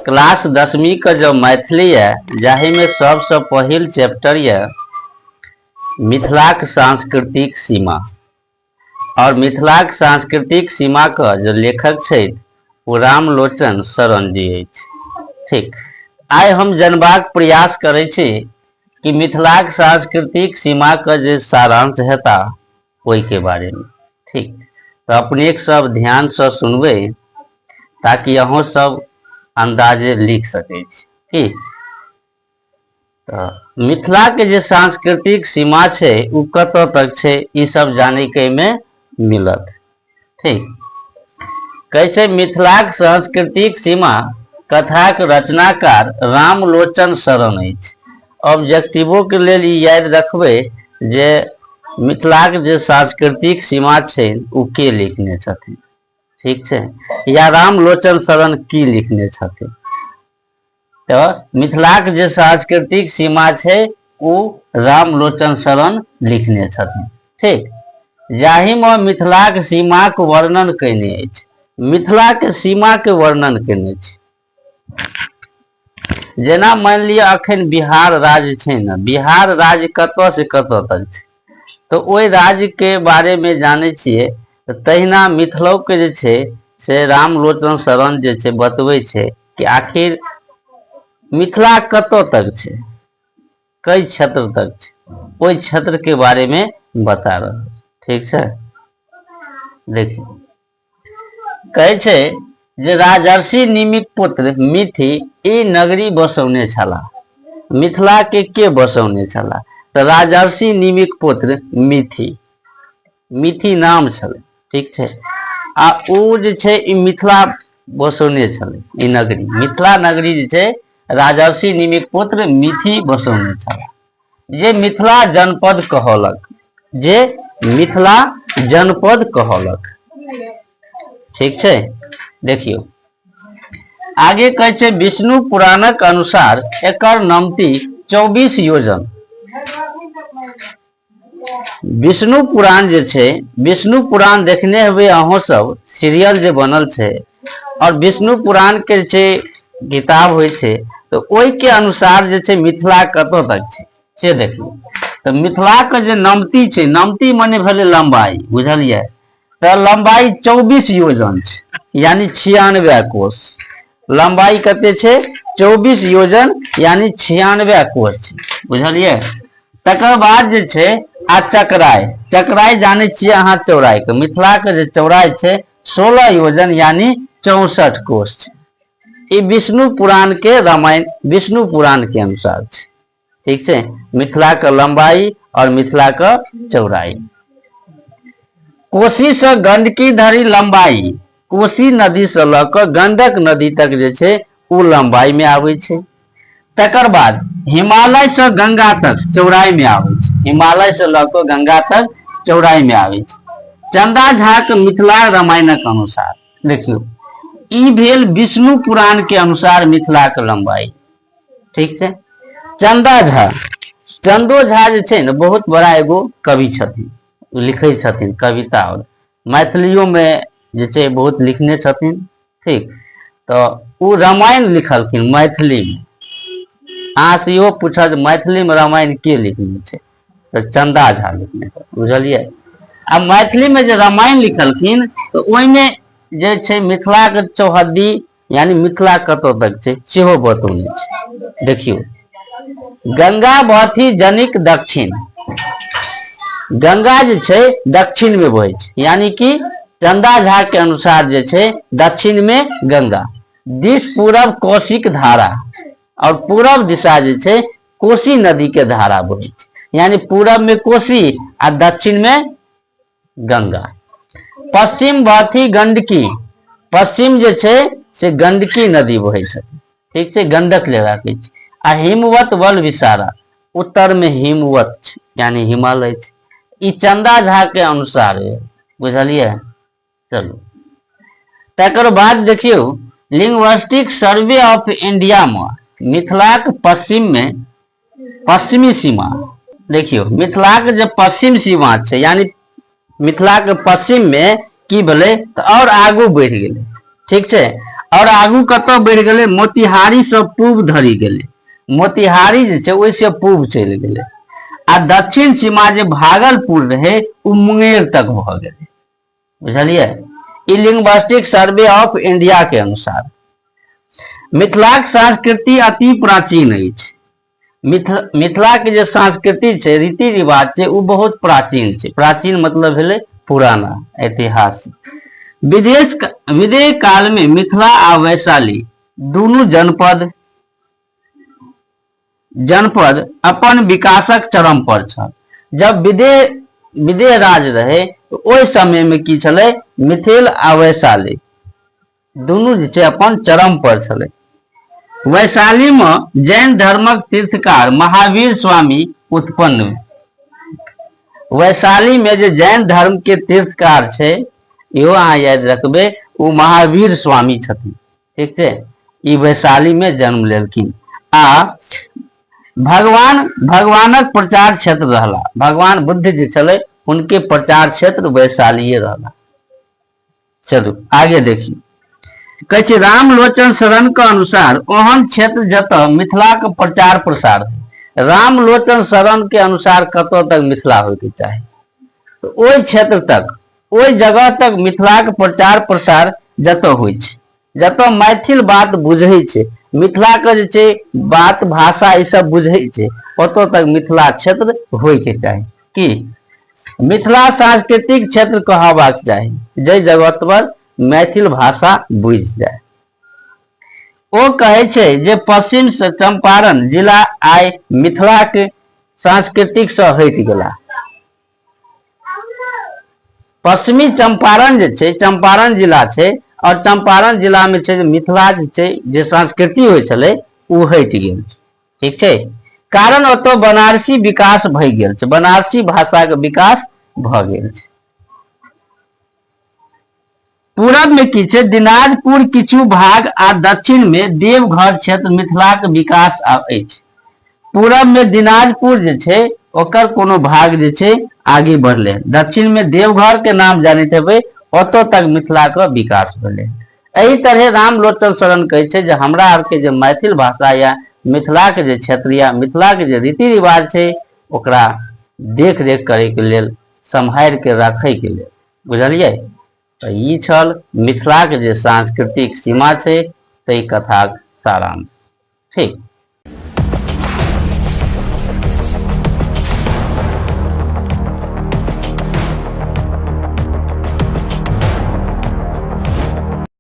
Class 10वीं का जो मैथिली है जाहि में सबसे पहिल चैप्टर है मिथिलाक सांस्कृतिक सीमा। और मिथिलाक सांस्कृतिक सीमा का जो लेखक है वो रामलोचन शरण जी है। ठीक, आइ हम जनबाक प्रयास करे छी कि मिथिलाक सांस्कृतिक सीमा का जो सारांश हेता ओई के बारे में। ठीक, तो अपने सब ध्यान से सुनबे ताकि अहों सब अंदाजे लिख सके छी। तो मिथिला के जो सांस्कृतिक सीमा है उ कतौ तक है ई सब जाने के में मिलत। ठीक, कैसे मिथिलाक सांस्कृतिक सीमा कथाक रचनाकार रामलोचन शरण अछि। ऑब्जेक्टिवो के लेल याद रखबे जे मिथिलाक जे सांस्कृतिक सीमा है उ के लिखने छथिन। ठीक है, या रामलोचन शरण की लिखने छथिन। तो मिथिलाक जे सांस्कृतिक सीमा है उ रामलोचन शरण लिखने छथिन। ठीक, जाहि में मिथिलाक सीमा के वर्णन कयने अछि। मिथिला के सीमा के वर्णन कयने छै। जेना मान लिया अखन बिहार राज्य है ना, बिहार राज्य कतौ से कतौ तक है, तो ओई राज्य के बारे में जाने छिए। तो तहिना मिथिलो के जे छै से रामलोचन शरण जे छै बतबै छै कि आखिर मिथिला कतौ तक है, कई क्षेत्र तक है, ओई क्षेत्र के बारे में बता रहा। ठीक है, देखिए कहे छै जे राजर्षि निमिक पुत्र मिथि ई नगरी बसौने छला। मिथिला के बसौने छला? तो राजर्षि निमिक पुत्र मिथि, मिथि नाम छले। ठीक है, आ उ जे छै ई मिथिला बसौने छले। ई नगरी मिथिला नगरी जे छै राजर्षि निमिक पुत्र मिथि बसौने छला, जे मिथिला जनपद कहलक, जे मिथिला जनपद कहलक। ठीक है, देखियो आगे कहे छै विष्णु पुराणक अनुसार एकर नमती 24 योजन। विष्णु पुराण जे छै, विष्णु पुराण देखने हुए अहों सब सीरियल जे बनल छै और विष्णु पुराण के जे किताब होय छै तो ओई के अनुसार जे छै मिथिला कतौ तक छै से देखियो। तो मिथिला के जे नमती छै, नमती माने भेले लंबाई, बुझलिए। तो लंबाई 24 योजन छै, यानी 96 कोस। लंबाई कते छै? 24 योजन यानी 96 कोस छै, बुझलिए। तकर बाद जे छै आ चक्राई, चक्राई जाने छिए अहाँ चौड़ाई के। मिथिला के जे चौड़ाई छै 16 योजन यानी 64 कोस छै। ई विष्णु पुराण के रामायण विष्णु पुराण के अनुसार छै। ठीक छै, मिथिला के लंबाई और मिथिला के चौड़ाई। कोसी से गंडकी धरी लंबाई, कोसी नदी से लक गंडक नदी तक जे छै उ लंबाई में आवे छै। तकर बाद हिमालय से गंगा तक चौड़ाई में आवे छै, हिमालय से लक गंगा तक चौड़ाई में आवे छै। चंदा झा के मिथिला रामायणक अनुसार देखियो ई भेल विष्णु पुराण के अनुसार मिथिला के लंबाई। ठीक छै, चंदा झा, चंदो झा जे छै ने बहुत बड़ा एगो कवि छथिन, लिखे छथिन कविता और मैथिलियों में जे छै बहुत लिखने छथिन। ठीक, तो उ रामायण लिखलखिन मैथिली में। अहाँ से इहो पूछत मैथिली में रामायण के लिखने छै तो चंदा झा लिखने छै, बुझलिए। आ मैथिली में जे रामायण लिखलखिन तो ओई में जे छै मिथिला के चौहद्दी यानी मिथिला कतौ तक छै सेहो बतौने छै। देखियो गंगा बहती जनिक दक्षिण, गंगा जे छै दक्षिण में बहे छै, यानी कि चंदा झा के अनुसार जे छै दक्षिण में गंगा, दिस पूरब कोशिक धारा, और पूरब दिशा जे छै कोसी नदी के धारा बहे छै, यानी पूरब में कोसी आ दक्षिण में गंगा। पश्चिम बहती गंडकी, पश्चिम जे छै से गंडकी नदी बहे छै। ठीक छै, गंडक लगा के छै। आ हिमवत वल विसारा, उत्तर में हिमवत छै यानी हिमालय छै। ई चंदा झा के अनुसार है, बुझलिए। चलो तकर बाद देखियो लिंग्विस्टिक सर्वे ऑफ इंडिया में मिथिला के पश्चिम में पश्चिमी सीमा देखियो। मिथिला के जो पश्चिम सीमा छै यानी मिथिला के पश्चिम में की भेलै तो और आगू बढ़ गेलै। ठीक छै, और आगू कतौ बढ़ि गेलै, मोतिहारी से पूर्व धरि गेलै, मोतिहारी जे छै ओहिसे पूर्व चलि गेलै, आ दक्षिण सीमा जे भागलपुर रहे ओ मुंगेर तक भ गेलै। बुझलियै? ई लिंग्विस्टिक सर्वे ऑफ इंडिया के अनुसार मिथिलाक संस्कृति अति प्राचीन अछि। मिथिला के जे संस्कृति छै, रीति रिवाज छै, वो बहुत प्राचीन छै। प्राचीन मतलब भेलै पुराना, ऐतिहासिक। विदेह काल में मिथिला आ वैशाली दुनू जनपद अपन विकासक चरम पर छल। जब विदेह राज रहे तो ओहि समय में की छलै, मिथिल आ वैशाली दुनू जे छै अपन चरम पर छलै। वैशाली में जैन धर्मक तीर्थकार महावीर स्वामी उत्पन्न भेल। वैशाली में जे जैन धर्म के तीर्थकार छै, इहो अहाँ याद रखबै, ओ महावीर स्वामी छथिन। ठीक छै? ई वैशाली में जन्म लेलखिन आ भगवानक प्रचार क्षेत्र रहला। भगवान बुद्ध जे छलै उनके प्रचार क्षेत्र वैशाली रहला। चलू आगे देखिए। कहै छै रामलोचन शरण के अनुसार ओहन क्षेत्र जतऽ मिथिला के प्रचार प्रसार है। रामलोचन शरण के अनुसार कतऽ तक मिथिला होके चाही, तो ओहि क्षेत्र तक, ओहि जगह तक मिथिला के प्रचार प्रसार जतऽ होइ छै, जतऽ मैथिल बात बुझै छै, मिथिला के जे छै बात भाषा ई सब बुझै छै, ओतऽ तक मिथिला क्षेत्र होइके चाही। कि मिथिला सांस्कृतिक क्षेत्र कहबाक चाही, जै जगह पर मैथिल भाषा बुझि जाए। ओ कहै छै जे पश्चिम चंपारण जिला आइ मिथिला के सांस्कृतिक से हटि गेला। पश्चिमी चंपारण जे छै, चंपारण जिला छै, और चंपारण जिला में छै मिथिला जे छै, जे संस्कृति होइ छलै ओ हटि गेल छै। ठीक छै? कारण ओतऽ बनारसी विकास भऽ गेल छै, बनारसी भाषा के विकास भऽ गेल छै। पूरब में की छै, दिनाजपुर किछु भाग आ दक्षिण में देवघर क्षेत्र मिथिला के विकास अछि। पूरब में दिनाजपुर जे छै ओकर कोनो भाग जे छै आगे बढ़ले, दक्षिण में देवघर के नाम जानैत हेबै, ओतऽ तक मिथिला के विकास भेलै। एही तरह रामलोचन शरण कहै छै जे हमरा आर के जे मैथिल भाषा या मिथिला के जे क्षेत्र या मिथिला के जे रीति रिवाज छै ओकरा देख रेख करे के लेल, सम्हारि के रखे के लेल। बुझलियै? तऽ ई छल मिथिला के जे सांस्कृतिक सीमा छै, तै कथाक सारांश। ठीक।